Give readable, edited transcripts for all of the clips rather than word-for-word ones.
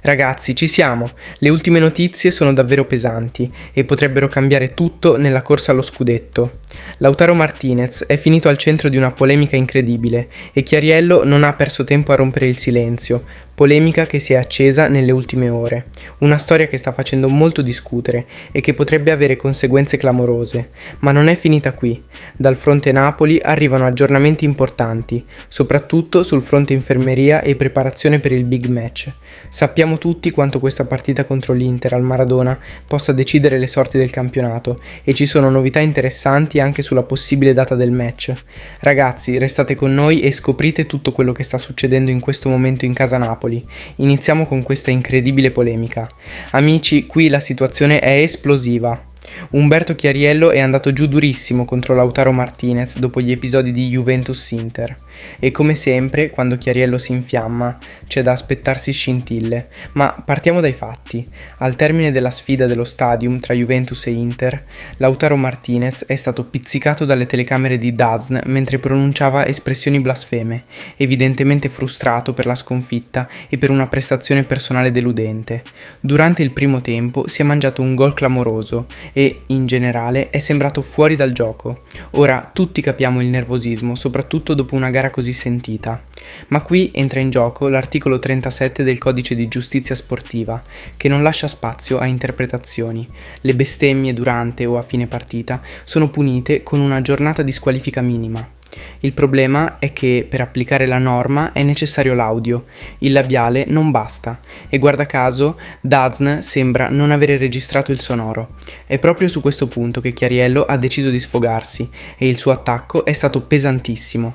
Ragazzi, ci siamo! Le ultime notizie sono davvero pesanti e potrebbero cambiare tutto nella corsa allo scudetto. Lautaro Martinez è finito al centro di una polemica incredibile e Chiariello non ha perso tempo a rompere il silenzio, polemica che si è accesa nelle ultime ore. Una storia che sta facendo molto discutere e che potrebbe avere conseguenze clamorose. Ma non è finita qui. Dal fronte Napoli arrivano aggiornamenti importanti, soprattutto sul fronte infermeria e preparazione per il big match. Sappiamo tutti quanto questa partita contro l'Inter al Maradona possa decidere le sorti del campionato e ci sono novità interessanti anche sulla possibile data del match. Ragazzi, restate con noi e scoprite tutto quello che sta succedendo in questo momento in casa Napoli. Iniziamo con questa incredibile polemica. Amici, qui la situazione è esplosiva. Umberto Chiariello è andato giù durissimo contro Lautaro Martinez dopo gli episodi di Juventus-Inter e come sempre quando Chiariello si infiamma c'è da aspettarsi scintille, ma partiamo dai fatti. Al termine della sfida dello Stadium tra Juventus e Inter, Lautaro Martinez è stato pizzicato dalle telecamere di DAZN mentre pronunciava espressioni blasfeme, evidentemente frustrato per la sconfitta e per una prestazione personale deludente. Durante il primo tempo si è mangiato un gol clamoroso e, in generale, è sembrato fuori dal gioco. Ora tutti capiamo il nervosismo, soprattutto dopo una gara così sentita. Ma qui entra in gioco l'articolo 37 del Codice di Giustizia Sportiva, che non lascia spazio a interpretazioni. Le bestemmie durante o a fine partita sono punite con una giornata di squalifica minima. Il problema è che per applicare la norma è necessario l'audio, il labiale non basta e guarda caso DAZN sembra non avere registrato il sonoro. È proprio su questo punto che Chiariello ha deciso di sfogarsi e il suo attacco è stato pesantissimo.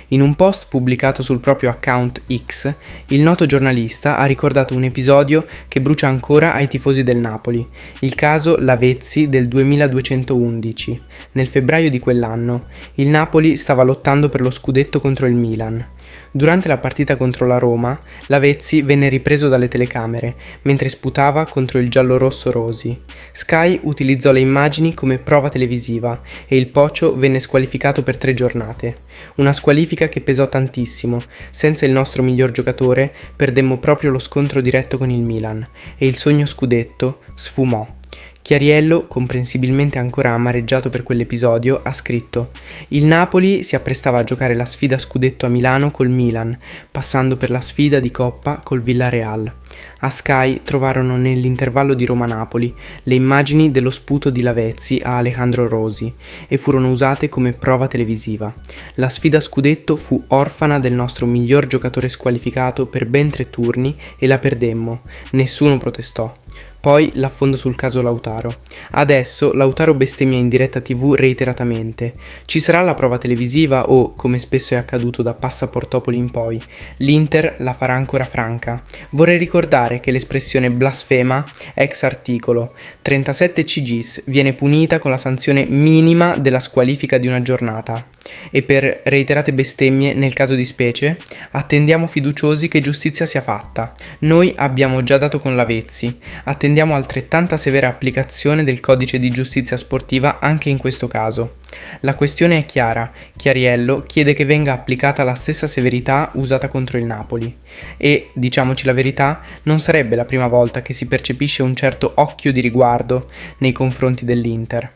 In un post pubblicato sul proprio account X, il noto giornalista ha ricordato un episodio che brucia ancora ai tifosi del Napoli, il caso Lavezzi del 2211. Nel febbraio di quell'anno, il Napoli stava lottando per lo scudetto contro il Milan. Durante la partita contro la Roma, Lavezzi venne ripreso dalle telecamere mentre sputava contro il giallorosso Rosi. Sky utilizzò le immagini come prova televisiva e il Pocio venne squalificato per 3 giornate. Una squalifica che pesò tantissimo. Senza il nostro miglior giocatore perdemmo proprio lo scontro diretto con il Milan e il sogno scudetto sfumò. Chiariello, comprensibilmente ancora amareggiato per quell'episodio, ha scritto: «Il Napoli si apprestava a giocare la sfida scudetto a Milano col Milan, passando per la sfida di Coppa col Villarreal. A Sky trovarono nell'intervallo di Roma-Napoli le immagini dello sputo di Lavezzi a Alejandro Rosi e furono usate come prova televisiva. La sfida scudetto fu orfana del nostro miglior giocatore squalificato per ben 3 turni e la perdemmo. Nessuno protestò. Poi l'affondo sul caso Lautaro. Adesso Lautaro bestemmia in diretta TV reiteratamente. Ci sarà la prova televisiva o, come spesso è accaduto da Passaportopoli in poi, l'Inter la farà ancora franca. Vorrei ricordare che l'espressione blasfema, ex articolo 37 CGIS, viene punita con la sanzione minima della squalifica di una giornata. E per reiterate bestemmie nel caso di specie, attendiamo fiduciosi che giustizia sia fatta. Noi abbiamo già dato con Lavezzi, attendiamo altrettanta severa applicazione del codice di giustizia sportiva anche in questo caso. La questione è chiara, Chiariello chiede che venga applicata la stessa severità usata contro il Napoli. E, diciamoci la verità, non sarebbe la prima volta che si percepisce un certo occhio di riguardo nei confronti dell'Inter.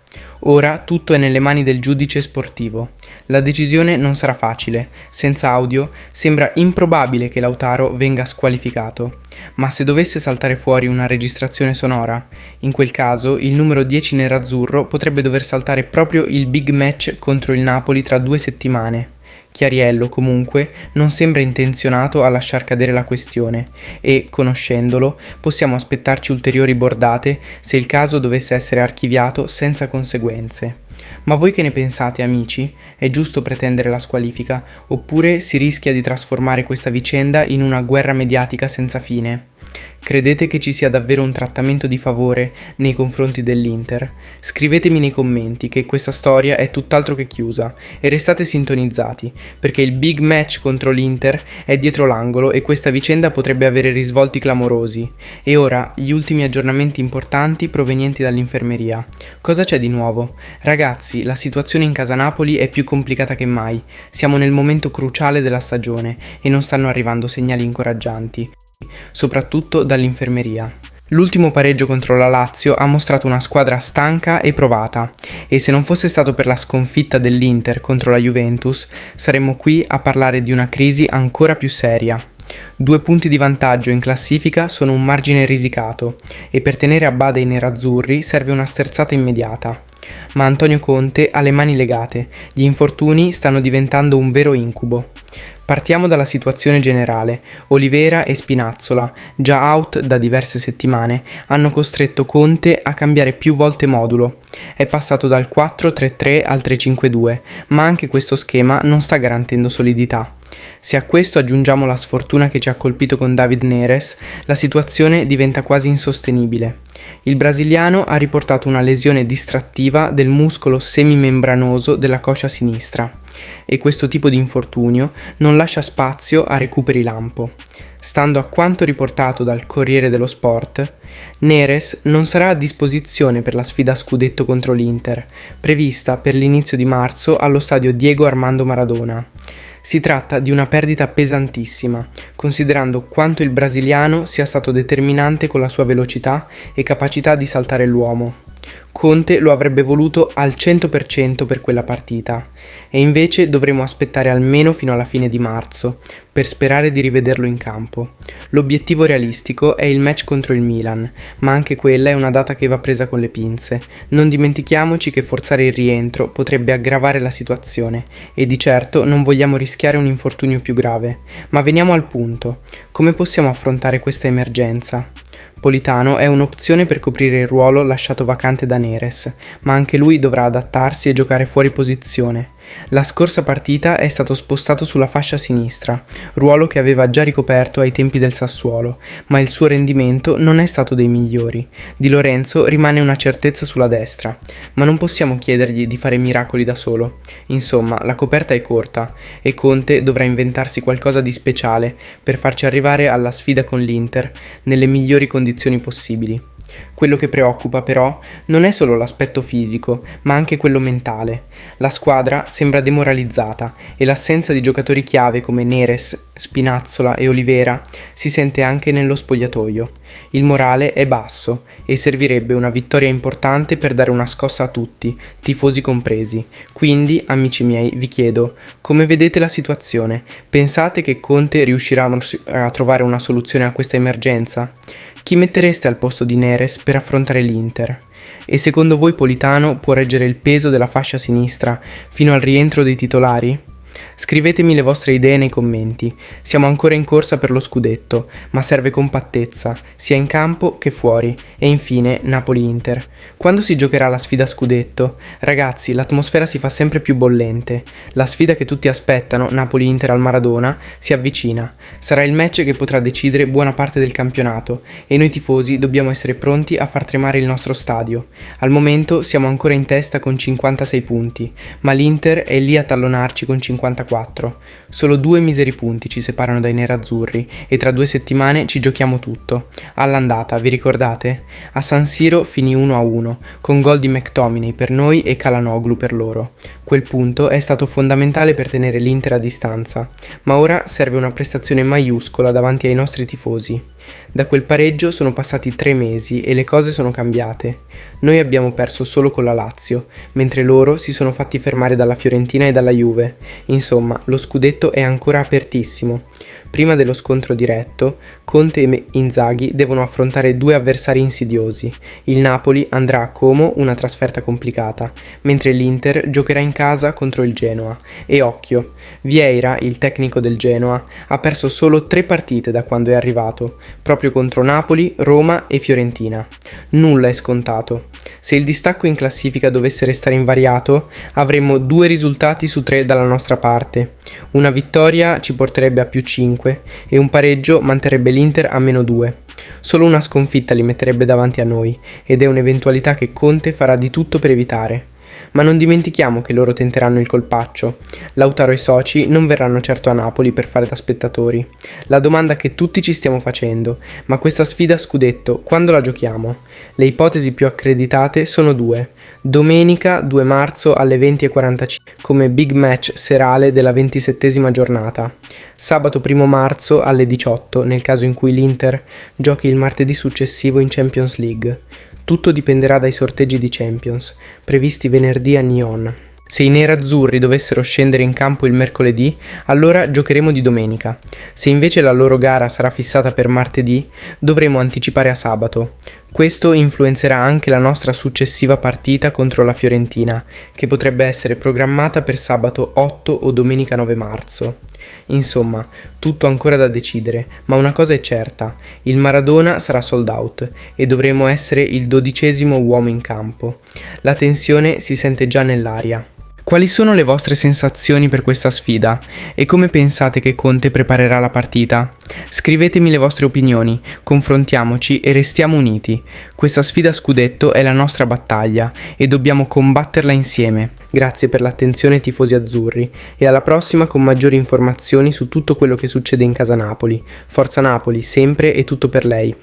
Ora tutto è nelle mani del giudice sportivo. La decisione non sarà facile. Senza audio sembra improbabile che Lautaro venga squalificato. Ma se dovesse saltare fuori una registrazione sonora, in quel caso il numero 10 nerazzurro potrebbe dover saltare proprio il big match contro il Napoli tra 2 settimane. Chiariello, comunque, non sembra intenzionato a lasciar cadere la questione e, conoscendolo, possiamo aspettarci ulteriori bordate se il caso dovesse essere archiviato senza conseguenze. Ma voi che ne pensate, amici? È giusto pretendere la squalifica, oppure si rischia di trasformare questa vicenda in una guerra mediatica senza fine? Credete che ci sia davvero un trattamento di favore nei confronti dell'Inter? Scrivetemi nei commenti che questa storia è tutt'altro che chiusa e restate sintonizzati, perché il big match contro l'Inter è dietro l'angolo e questa vicenda potrebbe avere risvolti clamorosi. E ora gli ultimi aggiornamenti importanti provenienti dall'infermeria. Cosa c'è di nuovo? Ragazzi, la situazione in casa Napoli è più complicata che mai. Siamo nel momento cruciale della stagione e non stanno arrivando segnali incoraggianti. soprattutto dall'infermeria. L'ultimo pareggio contro la Lazio ha mostrato una squadra stanca e provata, e se non fosse stato per la sconfitta dell'Inter contro la Juventus, saremmo qui a parlare di una crisi ancora più seria. 2 punti di vantaggio in classifica sono un margine risicato, e per tenere a bada i nerazzurri serve una sterzata immediata. Ma Antonio Conte ha le mani legate, gli infortuni stanno diventando un vero incubo. Partiamo dalla situazione generale. Olivera e Spinazzola, già out da diverse settimane, hanno costretto Conte a cambiare più volte modulo. È passato dal 4-3-3 al 3-5-2, ma anche questo schema non sta garantendo solidità. Se a questo aggiungiamo la sfortuna che ci ha colpito con David Neres, la situazione diventa quasi insostenibile. Il brasiliano ha riportato una lesione distrattiva del muscolo semimembranoso della coscia sinistra, e questo tipo di infortunio non lascia spazio a recuperi lampo. Stando a quanto riportato dal Corriere dello Sport, Neres non sarà a disposizione per la sfida a scudetto contro l'Inter, prevista per l'inizio di marzo allo stadio Diego Armando Maradona. Si tratta di una perdita pesantissima, considerando quanto il brasiliano sia stato determinante con la sua velocità e capacità di saltare l'uomo. Conte lo avrebbe voluto al 100% per quella partita, e invece dovremo aspettare almeno fino alla fine di marzo per sperare di rivederlo in campo. L'obiettivo realistico è il match contro il Milan, ma anche quella è una data che va presa con le pinze. Non dimentichiamoci che forzare il rientro potrebbe aggravare la situazione, e di certo non vogliamo rischiare un infortunio più grave. Ma veniamo al punto: come possiamo affrontare questa emergenza? Politano è un'opzione per coprire il ruolo lasciato vacante da Neres, ma anche lui dovrà adattarsi e giocare fuori posizione. La scorsa partita è stato spostato sulla fascia sinistra, ruolo che aveva già ricoperto ai tempi del Sassuolo, ma il suo rendimento non è stato dei migliori. Di Lorenzo rimane una certezza sulla destra, ma non possiamo chiedergli di fare miracoli da solo. Insomma, la coperta è corta, e Conte dovrà inventarsi qualcosa di speciale per farci arrivare alla sfida con l'Inter nelle migliori condizioni possibili. Quello che preoccupa però non è solo l'aspetto fisico, ma anche quello mentale. La squadra sembra demoralizzata e l'assenza di giocatori chiave come Neres, Spinazzola e Olivera si sente anche nello spogliatoio. Il morale è basso e servirebbe una vittoria importante per dare una scossa a tutti, tifosi compresi. Quindi, amici miei, vi chiedo, come vedete la situazione? Pensate che Conte riuscirà a trovare una soluzione a questa emergenza? Chi mettereste al posto di Neres per affrontare l'Inter? E secondo voi Politano può reggere il peso della fascia sinistra fino al rientro dei titolari? Scrivetemi le vostre idee nei commenti. Siamo ancora in corsa per lo scudetto, ma serve compattezza, sia in campo che fuori. E infine Napoli-Inter. Quando si giocherà la sfida scudetto? Ragazzi, l'atmosfera si fa sempre più bollente. La sfida che tutti aspettano, Napoli-Inter al Maradona, si avvicina. Sarà il match che potrà decidere buona parte del campionato, e noi tifosi dobbiamo essere pronti a far tremare il nostro stadio. Al momento siamo ancora in testa con 56 punti, ma l'Inter è lì a tallonarci con 54. Solo 2 miseri punti ci separano dai nerazzurri, e tra 2 settimane ci giochiamo tutto. All'andata, vi ricordate? A San Siro finì 1-1, con gol di McTominay per noi e Calhanoglu per loro. Quel punto è stato fondamentale per tenere l'Inter a distanza, ma ora serve una prestazione maiuscola davanti ai nostri tifosi. Da quel pareggio sono passati 3 mesi e le cose sono cambiate. Noi abbiamo perso solo con la Lazio, mentre loro si sono fatti fermare dalla Fiorentina e dalla Juve. Insomma, lo scudetto è ancora apertissimo. Prima dello scontro diretto, Conte e Inzaghi devono affrontare 2 avversari insidiosi. Il Napoli andrà a Como, una trasferta complicata, mentre l'Inter giocherà in casa contro il Genoa. E occhio, Vieira, il tecnico del Genoa, ha perso solo 3 partite da quando è arrivato, proprio contro Napoli, Roma e Fiorentina. Nulla è scontato. Se il distacco in classifica dovesse restare invariato, avremmo 2 risultati su 3 dalla nostra parte. Una vittoria ci porterebbe a più 5 e un pareggio manterrebbe l'Inter a meno 2. Solo una sconfitta li metterebbe davanti a noi, ed è un'eventualità che Conte farà di tutto per evitare. Ma non dimentichiamo che loro tenteranno il colpaccio. Lautaro e soci non verranno certo a Napoli per fare da spettatori. La domanda che tutti ci stiamo facendo: ma questa sfida a scudetto, quando la giochiamo? Le ipotesi più accreditate sono 2. Domenica 2 marzo alle 20:45 come big match serale della 27esima giornata. Sabato 1 marzo alle 18, nel caso in cui l'Inter giochi il martedì successivo in Champions League. Tutto dipenderà dai sorteggi di Champions, previsti venerdì a Nyon. Se i nerazzurri dovessero scendere in campo il mercoledì, allora giocheremo di domenica. Se invece la loro gara sarà fissata per martedì, dovremo anticipare a sabato. Questo influenzerà anche la nostra successiva partita contro la Fiorentina, che potrebbe essere programmata per sabato 8 o domenica 9 marzo. Insomma, tutto ancora da decidere, ma una cosa è certa, il Maradona sarà sold out e dovremo essere il 12° uomo in campo. La tensione si sente già nell'aria. Quali sono le vostre sensazioni per questa sfida e come pensate che Conte preparerà la partita? Scrivetemi le vostre opinioni, confrontiamoci e restiamo uniti. Questa sfida a scudetto è la nostra battaglia e dobbiamo combatterla insieme. Grazie per l'attenzione tifosi azzurri e alla prossima con maggiori informazioni su tutto quello che succede in casa Napoli. Forza Napoli, sempre e tutto per lei.